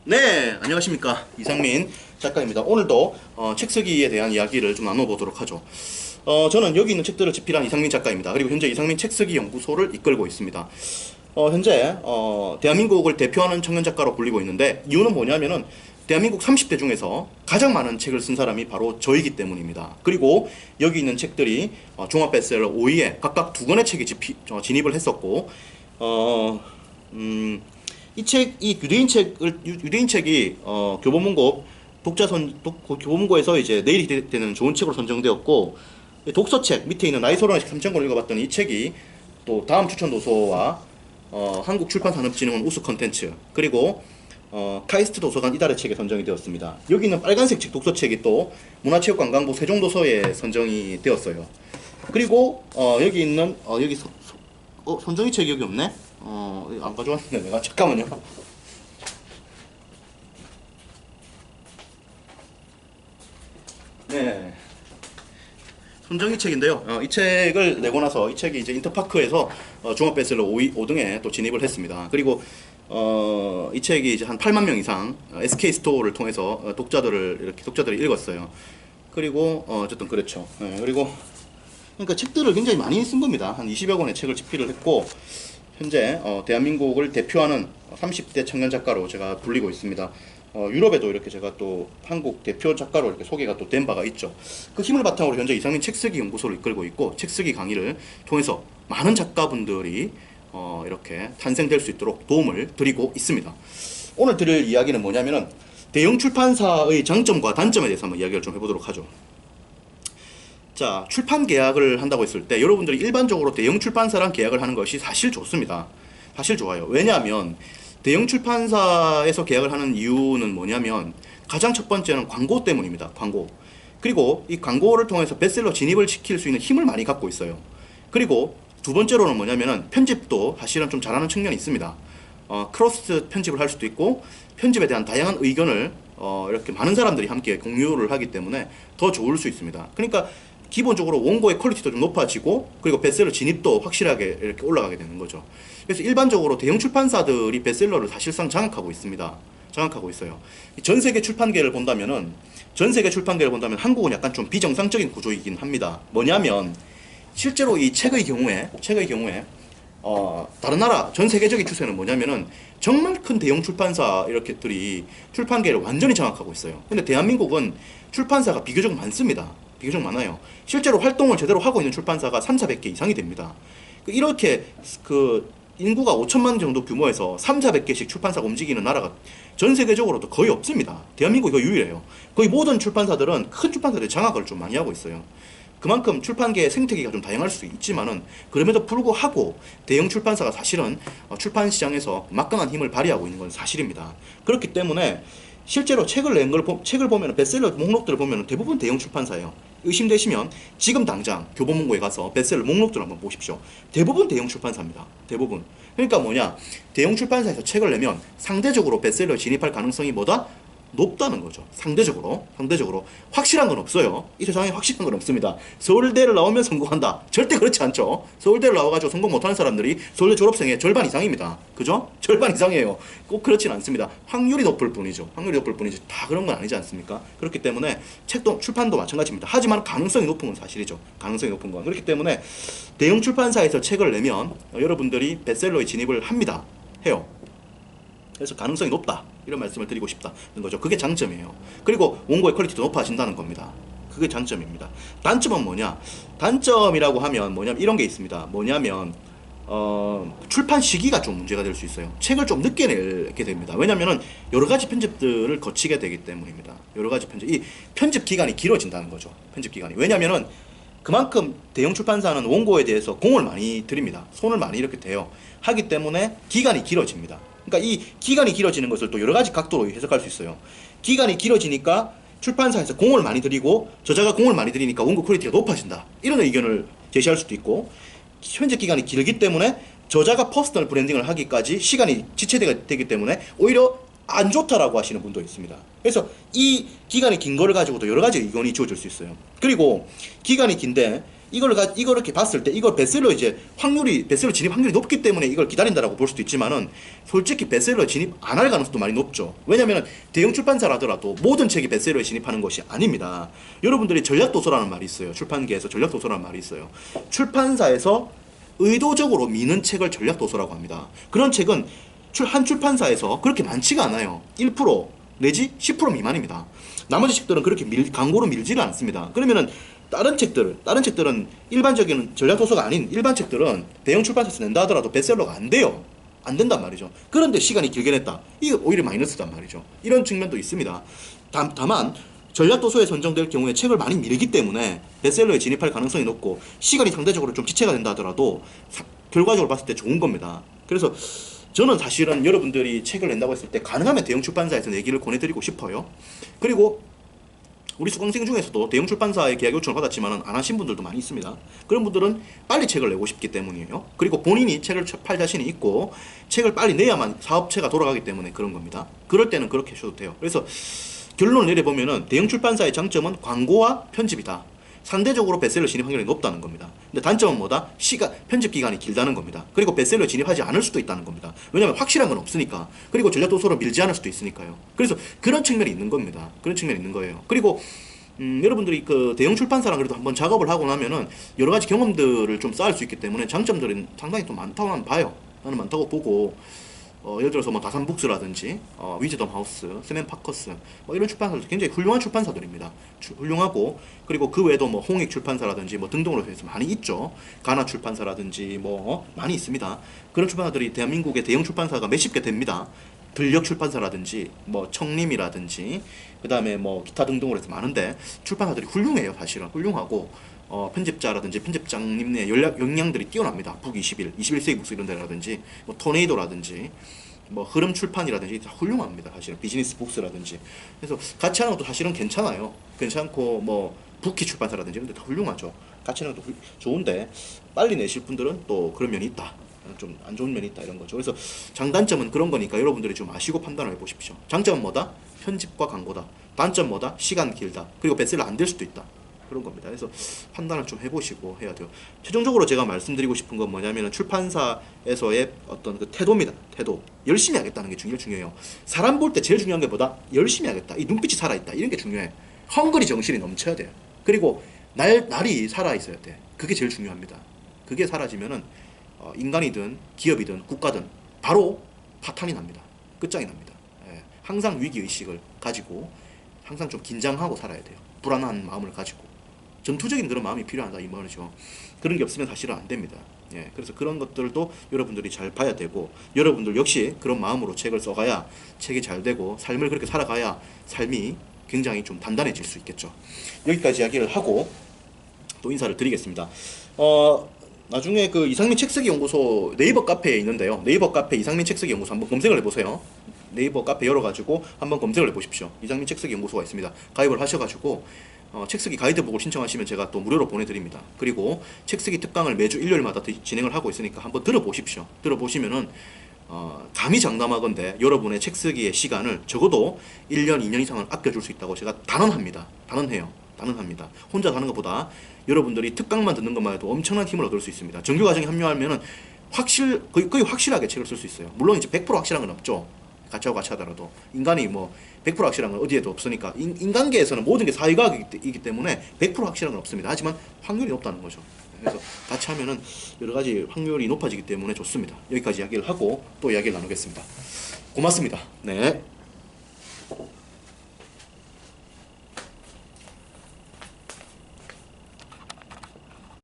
네, 안녕하십니까. 이상민 작가입니다. 오늘도 책 쓰기에 대한 이야기를 좀 나눠보도록 하죠. 저는 여기 있는 책들을 집필한 이상민 작가입니다. 그리고 현재 이상민 책쓰기 연구소를 이끌고 있습니다. 현재 대한민국을 대표하는 청년 작가로 불리고 있는데, 이유는 뭐냐면은 대한민국 30대 중에서 가장 많은 책을 쓴 사람이 바로 저이기 때문입니다. 그리고 여기 있는 책들이 종합 베스트셀러 5위에 각각 2권의 책이 진입을 했었고, 이 유대인 책이 교보문고 교보문고에서 이제 내일이 되는 좋은 책으로 선정되었고, 독서책 밑에 있는 나이소라는 3,000권 읽어봤더니 이 책이 또 다음 추천 도서와 한국출판산업진흥원 우수 컨텐츠, 그리고 카이스트 도서관 이달의 책에 선정이 되었습니다. 여기 있는 빨간색 책 독서책이 또 문화체육관광부 세종도서에 선정이 되었어요. 그리고 여기 있는 선정이 책이 여기 없네. 안 가져왔네 내가. 잠깐만요. 네. 손정희 책인데요. 이 책을 내고 나서 이 책이 이제 인터파크에서 종합 베스트셀러 5등에 또 진입을 했습니다. 그리고 이 책이 이제 한 8만 명 이상 SK 스토어를 통해서 독자들이 읽었어요. 그리고 어쨌든 그렇죠. 네, 그리고 그러니까 책들을 굉장히 많이 쓴 겁니다. 한 20여 권의 책을 집필을 했고, 현재 대한민국을 대표하는 30대 청년 작가로 제가 불리고 있습니다. 유럽에도 이렇게 제가 또 한국 대표 작가로 이렇게 소개가 또 된 바가 있죠. 그 힘을 바탕으로 현재 이상민 책쓰기 연구소를 이끌고 있고, 책쓰기 강의를 통해서 많은 작가분들이 이렇게 탄생될 수 있도록 도움을 드리고 있습니다. 오늘 드릴 이야기는 뭐냐면은 대형 출판사의 장점과 단점에 대해서 한번 이야기를 좀 해보도록 하죠. 자, 출판 계약을 한다고 했을 때 여러분들이 일반적으로 대형 출판사랑 계약을 하는 것이 사실 좋습니다. 사실 좋아요. 왜냐하면 대형 출판사에서 계약을 하는 이유는 뭐냐면 가장 첫 번째는 광고 때문입니다. 광고. 그리고 이 광고를 통해서 베스트셀러 진입을 시킬 수 있는 힘을 많이 갖고 있어요. 그리고 두 번째로는 뭐냐면은 편집도 사실은 좀 잘하는 측면이 있습니다. 크로스 편집을 할 수도 있고, 편집에 대한 다양한 의견을 이렇게 많은 사람들이 함께 공유를 하기 때문에 더 좋을 수 있습니다. 그러니까 기본적으로 원고의 퀄리티도 좀 높아지고, 그리고 베스트셀러 진입도 확실하게 이렇게 올라가게 되는 거죠. 그래서 일반적으로 대형 출판사들이 베스트셀러를 사실상 장악하고 있습니다. 장악하고 있어요. 전 세계 출판계를 본다면 한국은 약간 좀 비정상적인 구조이긴 합니다. 뭐냐면 실제로 이 책의 경우에 다른 나라 전 세계적인 추세는 뭐냐면은 정말 큰 대형 출판사 이렇게들이 출판계를 완전히 장악하고 있어요. 근데 대한민국은 출판사가 비교적 많습니다. 비교적 많아요. 실제로 활동을 제대로 하고 있는 출판사가 3,400개 이상이 됩니다. 이렇게 인구가 5천만 정도 규모에서 3,400개씩 출판사가 움직이는 나라가 전 세계적으로도 거의 없습니다. 대한민국이 거의 유일해요. 거의 모든 출판사들은 큰 출판사들이 장악을 좀 많이 하고 있어요. 그만큼 출판계의 생태계가 좀 다양할 수 있지만은, 그럼에도 불구하고 대형 출판사가 사실은 출판 시장에서 막강한 힘을 발휘하고 있는 건 사실입니다. 그렇기 때문에 실제로 책을 보면 베스트셀러 목록들을 보면 대부분 대형 출판사예요. 의심되시면 지금 당장 교보문고에 가서 베스트셀러 목록들을 한번 보십시오. 대부분 대형 출판사입니다. 대부분. 그러니까 뭐냐, 대형 출판사에서 책을 내면 상대적으로 베스트셀러 진입할 가능성이 뭐다? 높다는 거죠. 상대적으로 확실한 건 없어요. 이 세상에 확실한 건 없습니다. 서울대를 나오면 성공한다, 절대 그렇지 않죠. 서울대를 나와가지고 성공 못하는 사람들이 서울대 졸업생의 절반 이상입니다. 그죠? 절반 이상이에요. 꼭 그렇진 않습니다. 확률이 높을 뿐이죠. 다 그런 건 아니지 않습니까? 그렇기 때문에 출판도 마찬가지입니다. 하지만 가능성이 높은 건 사실이죠. 가능성이 높은 건. 그렇기 때문에 대형 출판사에서 책을 내면 여러분들이 베스트셀러에 진입을 해요. 그래서 가능성이 높다, 이런 말씀을 드리고 싶다는 거죠. 그게 장점이에요. 그리고 원고의 퀄리티도 높아진다는 겁니다. 그게 장점입니다. 단점은 뭐냐? 단점이라고 하면 뭐냐면 이런 게 있습니다. 뭐냐면 출판 시기가 좀 문제가 될 수 있어요. 책을 좀 늦게 내게 됩니다. 왜냐면은 여러 가지 편집들을 거치게 되기 때문입니다. 이 편집 기간이 길어진다는 거죠. 편집 기간이. 왜냐면은 그만큼 대형 출판사는 원고에 대해서 공을 많이 들입니다. 손을 많이 이렇게 대요. 하기 때문에 기간이 길어집니다. 그러니까 이 기간이 길어지는 것을 또 여러 가지 각도로 해석할 수 있어요. 기간이 길어지니까 출판사에서 공을 많이 들이고, 저자가 공을 많이 들이니까 원고 퀄리티가 높아진다, 이런 의견을 제시할 수도 있고, 편집 기간이 길기 때문에 저자가 퍼스널 브랜딩을 하기까지 시간이 지체되기 때문에 오히려 안 좋다라고 하시는 분도 있습니다. 그래서 이 기간이 긴 거를 가지고도 여러 가지 의견이 주어질 수 있어요. 그리고 기간이 긴데 이걸 이렇게 봤을 때 이걸 베스트셀러 이제 베스트셀러 진입 확률이 높기 때문에 이걸 기다린다라고 볼 수도 있지만은 솔직히 베스트셀러 진입 안 할 가능성도 많이 높죠. 왜냐면은 대형 출판사라더라도 모든 책이 베스트셀러에 진입하는 것이 아닙니다. 여러분들이 전략도서라는 말이 있어요. 출판계에서 전략도서라는 말이 있어요. 출판사에서 의도적으로 미는 책을 전략도서라고 합니다. 그런 책은 한 출판사에서 그렇게 많지가 않아요. 1% 내지 10% 미만입니다. 나머지 책들은 그렇게 광고로 밀지를 않습니다. 그러면은 다른 책들은 일반적인 전략도서가 아닌 일반 책들은 대형 출판사에서 낸다 하더라도 베스트셀러가 안 돼요. 안 된단 말이죠. 그런데 시간이 길게 냈다. 이게 오히려 마이너스단 말이죠. 이런 측면도 있습니다. 다만 전략도서에 선정될 경우에 책을 많이 밀기 때문에 베스트셀러에 진입할 가능성이 높고 시간이 상대적으로 좀 지체가 된다 하더라도 결과적으로 봤을 때 좋은 겁니다. 그래서 저는 사실은 여러분들이 책을 낸다고 했을 때 가능하면 대형 출판사에서 내기를 권해드리고 싶어요. 그리고 우리 수강생 중에서도 대형 출판사에 계약 요청을 받았지만 안 하신 분들도 많이 있습니다. 그런 분들은 빨리 책을 내고 싶기 때문이에요. 그리고 본인이 책을 팔 자신이 있고 책을 빨리 내야만 사업체가 돌아가기 때문에 그런 겁니다. 그럴 때는 그렇게 하셔도 돼요. 그래서 결론을 내려보면은 대형 출판사의 장점은 광고와 편집이다. 상대적으로 베스트셀러 진입 확률이 높다는 겁니다. 근데 단점은 뭐다? 편집 기간이 길다는 겁니다. 그리고 베스트셀러 진입하지 않을 수도 있다는 겁니다. 왜냐하면 확실한 건 없으니까. 그리고 전략도서로 밀지 않을 수도 있으니까요. 그래서 그런 측면이 있는 겁니다. 그런 측면이 있는 거예요. 그리고 여러분들이 그 대형 출판사랑 그래도 한번 작업을 하고 나면은 여러 가지 경험들을 좀 쌓을 수 있기 때문에 장점들은 상당히 또 많다고 나는 봐요. 나는 많다고 보고 예를 들어서 뭐 다산북스라든지 위즈덤 하우스, 스맨 파커스 뭐 이런 출판사들 굉장히 훌륭한 출판사들입니다. 훌륭하고 그리고 그 외에도 뭐 홍익 출판사라든지 뭐 등등으로 해서 많이 있죠. 가나 출판사라든지 뭐 많이 있습니다. 그런 출판사들이 대한민국의 대형 출판사가 몇십 개 됩니다. 들녘 출판사라든지 뭐 청림이라든지 그 다음에 뭐 기타 등등으로 해서 많은데 출판사들이 훌륭해요. 사실은 훌륭하고 편집자라든지 편집장님의 역량들이 뛰어납니다. 북21, 21세기 북스 이런 데라든지 뭐 토네이도라든지 뭐 흐름 출판이라든지 다 훌륭합니다. 사실은 비즈니스 북스라든지 그래서 같이 하는 것도 사실은 괜찮아요. 괜찮고 뭐 부키 출판사라든지 이런 데 다 훌륭하죠. 같이 하는 것도 좋은데 빨리 내실 분들은 또 그런 면이 있다. 좀 안 좋은 면이 있다 이런 거죠. 그래서 장단점은 그런 거니까 여러분들이 좀 아시고 판단을 해보십시오. 장점은 뭐다? 편집과 광고다. 단점 뭐다? 시간 길다. 그리고 베스트셀러 안 될 수도 있다. 그런 겁니다. 그래서 판단을 좀 해보시고 해야 돼요. 최종적으로 제가 말씀드리고 싶은 건 뭐냐면 출판사에서의 어떤 그 태도입니다. 태도. 열심히 하겠다는 게 제일 중요해요. 사람 볼 때 제일 중요한 게 뭐다? 열심히 하겠다. 이 눈빛이 살아있다. 이런 게 중요해. 헝그리 정신이 넘쳐야 돼요. 그리고 날이 살아있어야 돼. 그게 제일 중요합니다. 그게 사라지면은 인간이든 기업이든 국가든 바로 파탄이 납니다. 끝장이 납니다. 예. 항상 위기의식을 가지고 항상 좀 긴장하고 살아야 돼요. 불안한 마음을 가지고 전투적인 그런 마음이 필요하다 이 말이죠. 그런 게 없으면 사실은 안 됩니다. 예, 그래서 그런 것들도 여러분들이 잘 봐야 되고 여러분들 역시 그런 마음으로 책을 써가야 책이 잘 되고 삶을 그렇게 살아가야 삶이 굉장히 좀 단단해질 수 있겠죠. 여기까지 이야기를 하고 또 인사를 드리겠습니다. 나중에 그 이상민 책쓰기 연구소 네이버 카페에 있는데요. 네이버 카페 이상민 책쓰기 연구소 한번 검색을 해보세요. 네이버 카페 열어가지고 한번 검색을 해보십시오. 이상민 책쓰기 연구소가 있습니다. 가입을 하셔가지고 책쓰기 가이드북을 신청하시면 제가 또 무료로 보내드립니다. 그리고 책쓰기 특강을 매주 일요일마다 진행을 하고 있으니까 한번 들어보십시오. 들어보시면은 감히 장담하건대 여러분의 책쓰기의 시간을 적어도 1년, 2년 이상을 아껴줄 수 있다고 제가 단언합니다. 단언합니다. 혼자 사는 것보다 여러분들이 특강만 듣는 것만 해도 엄청난 힘을 얻을 수 있습니다. 정규과정에 합류하면은 거의 확실하게 책을 쓸 수 있어요. 물론 이제 100% 확실한 건 없죠. 같이 하더라도 인간이 뭐 100% 확실한 건 어디에도 없으니까 인간계에서는 모든 게 사회과학이기 때문에 100% 확실한 건 없습니다. 하지만 확률이 높다는 거죠. 그래서 같이 하면은 여러 가지 확률이 높아지기 때문에 좋습니다. 여기까지 이야기를 하고 또 이야기를 나누겠습니다. 고맙습니다. 네.